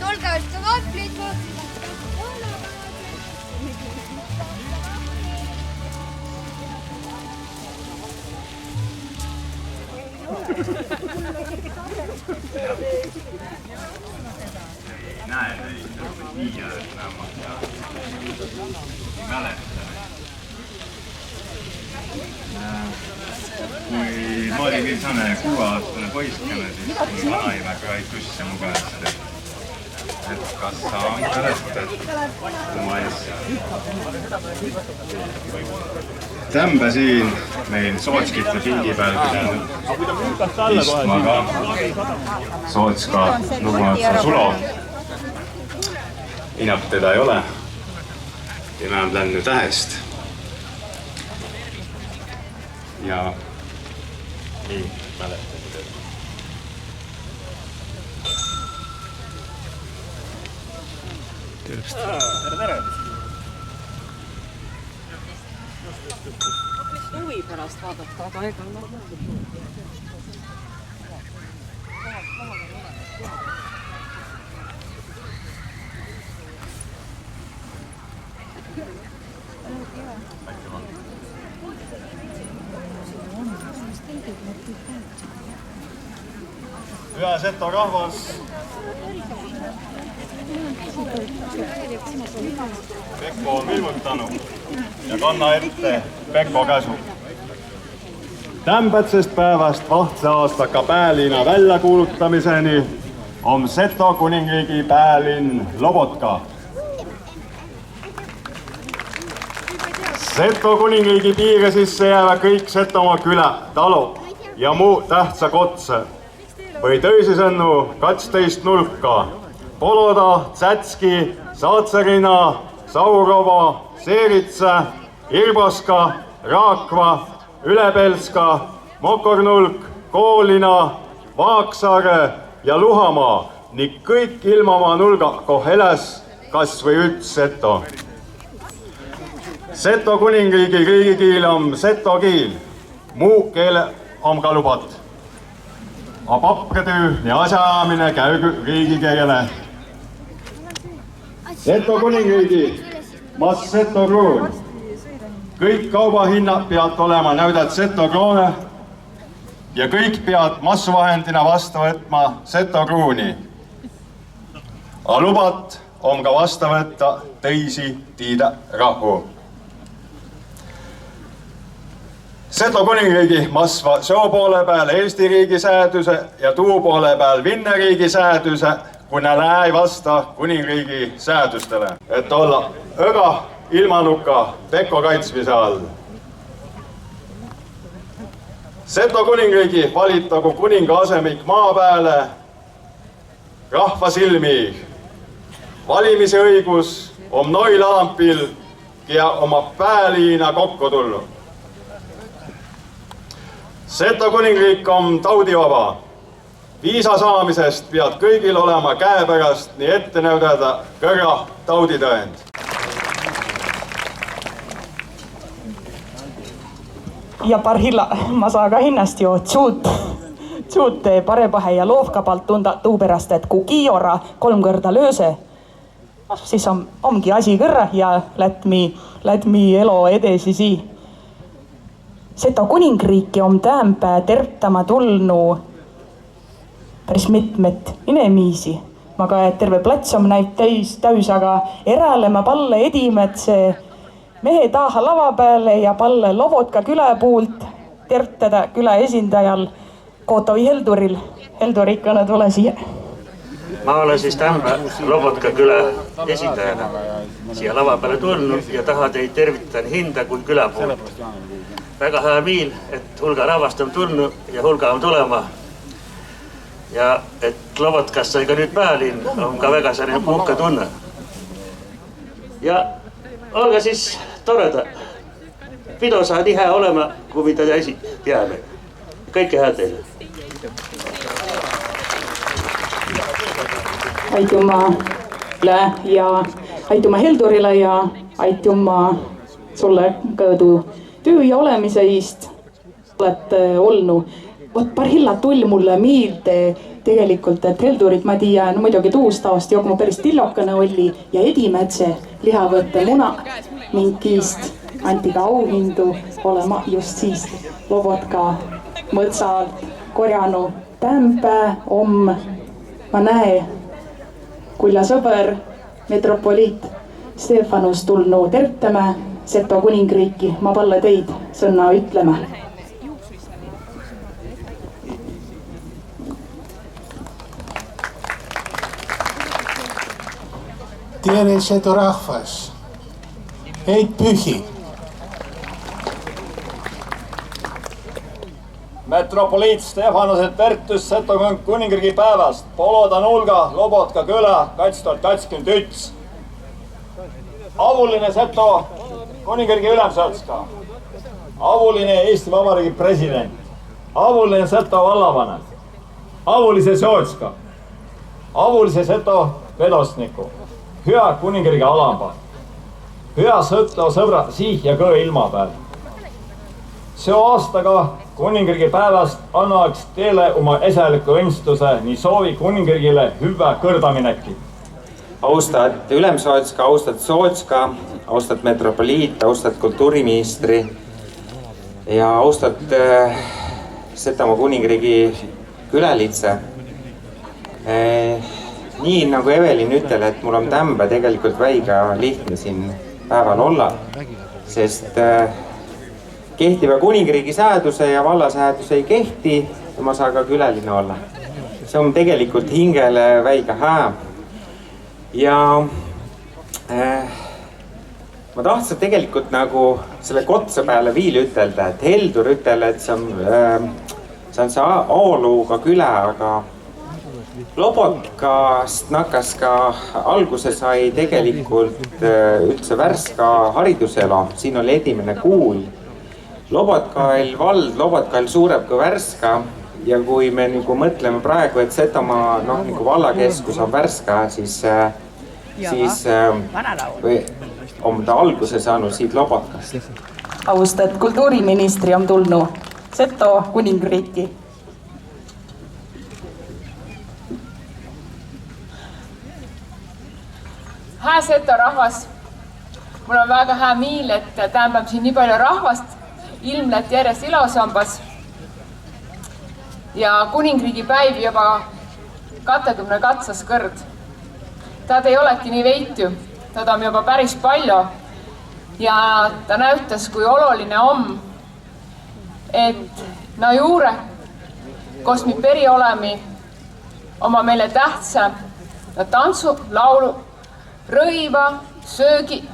Только что вот плечо. Näe, nii enamalt ja mäleta. Kui ma olin niisane 6-aastane poiskene, siis mul vanaima küsis mu käest, et kas sa mäletad oma asja. Tämbe siin meil Sootskite pingi peal pidanud istma ka Sootska lugumatsa Sulo. Inab teda ei ole. Tema on läinud tähest. Ja nii mäletan teda. Tervist. Tere! Huvi pärast vaadata, aga ega on Hüa Seto rahvas. Pekko on ilmutanud ja kanna ette Pekko käsu. Tämpätsest päevast vahtse aastaka päälinna väljakuulutamiseni on Seto kuningriigi päälinn Lobotka. Seto kuningriigi piire sisse jääva kõik Setomaa küla, talu ja muu tähtsa kotse või tõisisõnnu 12 nulka. Poloda, Tsätski, Saatsarina, Saurova, Seeritsa, Irboska, Raakva, Ülepelska, Mokornulk, Koolina, Vaaksaare ja Luhamaa ning kõik ilmamaa nulga koheles kas või üts Seto. Seto kuningriigi riigikiil on seto kiil, muu keele on ka lubat. A papkatöö ja asjaamine käy riigikeele. Seto kuningriigi mas Seto kroon. Kõik kaubahinnad pead olema näüdad Seto kroone ja kõik pead massuvahendina vastu võtma Seto krooni. A lubat on ka vastu võtta teisi tiide rahvu. Seto kuningriigi masva soo poole peal Eesti riigi sääduse ja tuu poole peal Vinne riigi sääduse, kui nä ei vasta kuningriigi säädustele, et olla öga ilmanuka Pekko kaitsmise all. Seto kuningriigi valitagu kuninga asemik maa peale rahva silmi. Valimise õigus on noil alampil ja oma pääliina kokku tulnud. Seto kuningriik on taudivaba. Viisa saamisest pead kõigil olema käepärast nii ette näudada kõrra tauditõend. Ja parhilla ma saa ka hinnast ju tsuut parepahe ja loovkapalt tunda tuupärast, et kui kiiora 3 korda lööse, siis ongi asi kõrra ja lätmi elo edesisi. Seto kuningriiki on tämmpää tervtama tulnu päris mitmed inemiisi. Ma ka terve plats on näib täys, aga erälema palle edimed see mehe taha lava peale ja palle Lobotka küla puult tervtada küla esindajal Kootovi Helduril. Heldur ikkana tule siia. Ma olen siis Tämbe Lobotka küla esindajana siia lava peale tulnud ja taha teid tervitan hinda kui küla poolt. Väga hea miil, et hulga rahvast on tulnud ja hulga on tulema. Ja et Lobotkast sai ka nüüd päälinn, on ka väga selline uhke tunne. Ja olge siis toreda. Pido saa nii hea olema, kui mida äsi teame. Kõike hea teile. Aituma Heldurile ja aituma sulle kõõdu töö ja olemise eest oled olnud vot Parhilla tuli mulle meelde tegelikult, et heldurit ma tiian, no muidugi tuustaost joku päris tillokane oli ja Edimätse lihavõtte muna ning kiist anti ka auhindu olema just siis Lobotka mõtsa alt korjanu tämpe om. Ma näe, kulla sõber, metropoliit Stefanus tulnu tervitame Seto kuningriiki, ma palle teid sõna ütleme. Tere Seto rahvas, heit pühi. Metropoliit Stefanuse tervitus Seto kuningriigi päevast. Polodan Ulga, Lobotka küla, 2021. Avuline Seto kuningriigi ülemsotska. Avuline Eesti Vabariigi president. Avuline Seto vallavanem. Avulise sootska. Avulise Seto vedostniku. Hüa kuningriigi alamba. Hüa Seto sõbra siih ja kõõ ilma peal. See aastaga kuningriigi päevast annaks teile oma eseliku õnnistuse nii soovi kuningriigile hüve kõrdamineki. Austat ülemsootska, austat sootska, austat metropoliit, austat kultuuriministri ja austat Setomaa kuningriigi külalitse. Nii nagu Evelin ütel, et mul on tämbe tegelikult väiga lihtne siin päeval olla, sest kehtiva kuningriigi sääduse ja vallasäädus ei kehti ja ma saan ka külaline olla. See on tegelikult hingele väiga hää. Ja ma tahtsin tegelikult nagu selle kotsa peale viil ütelda, et heldur ütel, et see on see aoluuga küla, aga Lobotkast nakkas ka alguse sai tegelikult üldse Värska hariduselo. Siin oli edimene kuul. Lobotkal vald, Lobotkal suureb kui Värska ja kui me nagu mõtleme praegu, et Setomaa nagu vallakeskus on Värska, siis on ta alguse saanud siit Lobotkast. Austat kultuuriministri on tulnu Seto kuningriiki. Hää Seto rahvas, mul on väga hää miil, et tähendab siin nii palju rahvast, ilmlet järjest ilosambas ja kuningriigi päiv juba 20 katsas kõrd. Tad ei olegi nii veitu, tad on juba päris palju ja ta näütas, kui oluline on, et na juure, koos mi peri olemi oma meile tähtsa na tantsu, laulu, rõiva, söögi,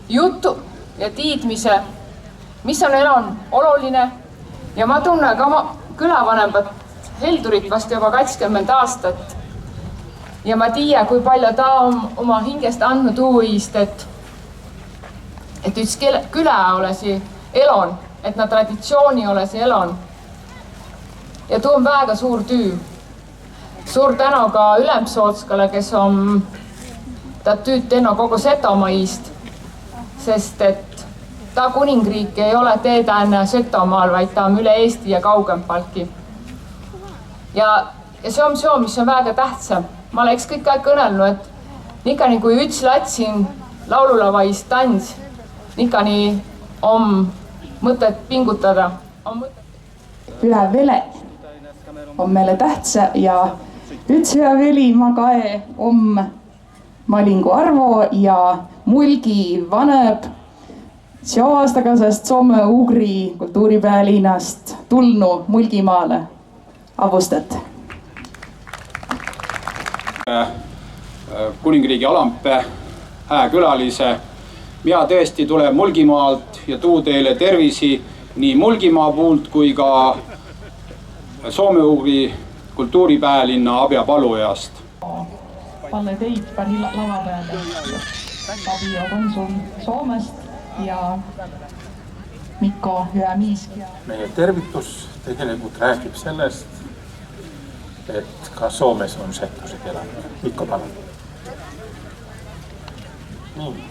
jutu ja tiidmise, mis on elon oluline ja ma tunnen ka oma külavanembat heldurit vast juba 20 aastat ja ma tiia, kui palju ta on oma hingest andnud uuist, et üks küla olesi elon, et na traditsiooni olesi elon ja tuu on väga suur tüü. Suur tänu ka Ülemsootskale, kes on ta tüüd teinud kogu Setomaist, sest et ta kuningriik ei ole teedänne Setomaal, vaid ta on üle Eesti ja kaugempaltki. Ja see on see, mis on väga tähtsam. Ma oleks kõik aeg kõnelnud, et nikani kui üks latsin laululavaist tants, nikani on mõtet pingutada. Ühe vele on meile tähtsa ja üks ühe veli magae on Malingu Arvo ja Mulgi vaneb see aastaga, sest Soome-Ugri kultuuripäelinast tulnu Mulgimaale. Avustat. Kuningriigi alampe, hää külalise. Mina tõesti tuleb Mulgimaalt ja tuu teile tervisi nii Mulgimaa puult kui ka Soome-Ugri kultuuripäelinna Abja Palujast. Palle teid Parhilla lava peale. Fabio konsul Soomest ja Mikko Hyämiiski. Meie tervitus tegelikult räägib sellest, et ka Soomes on settused elanud. Mikko, palun. Nii.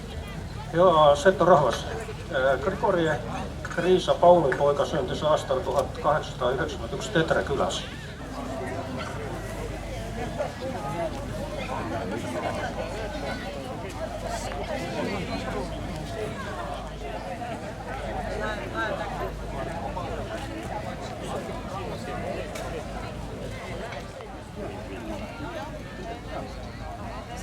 Ja Seto rahvas. Grigori Kriisa Paulipoika sündis aastal 1891 Tetre külas.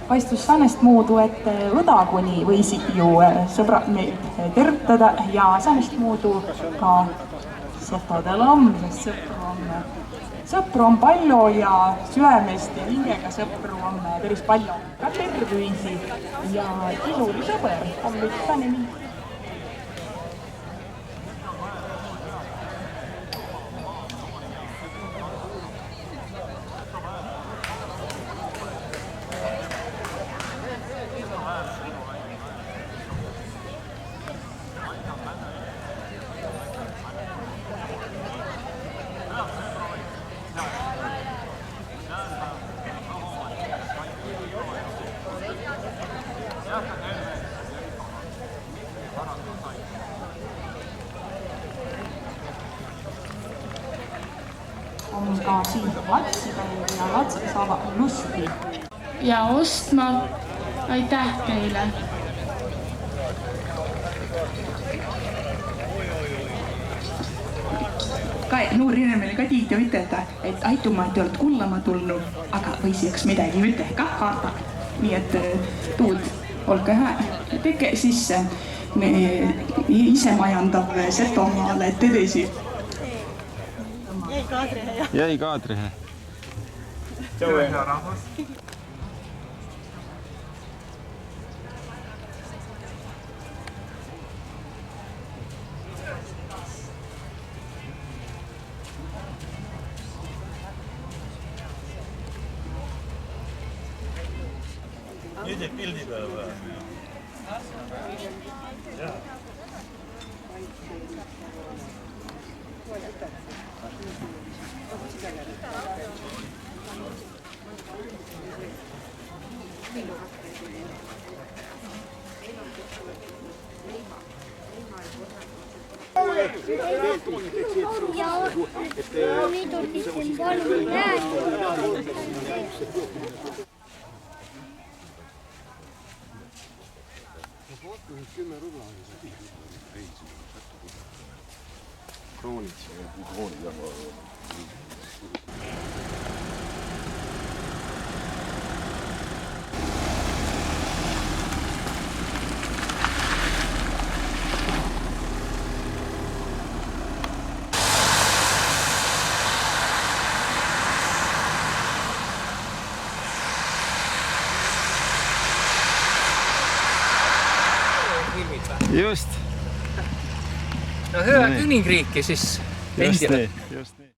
Paistus säänest muudu, et õdaguni võisid ju sõbrad meid tervitada ja säänest muudu ka setodel on, sest sõpru on palju ja süömest ja hingega sõpru on päris palju. Ka tervüisi ja iluri sõber on üks sääne nimi. On ka siin latsidel ja latsed saavad lusti. Ja ostma. Aitäh teile. Kai nuuri inimene ka tiitä ütelda, et aituma, et te olete kullama tulnud, aga võisi üks midagi ütle ka haata. Nii et tuud olge hää. Teke sisse isemajandav Setomaale edesi. Jäi kaadrihe. Tšau, hea rahvas. Nüüd teeb pildi peale või? Jaa. Just. No hyvä Kuningriikki siis. Just nii.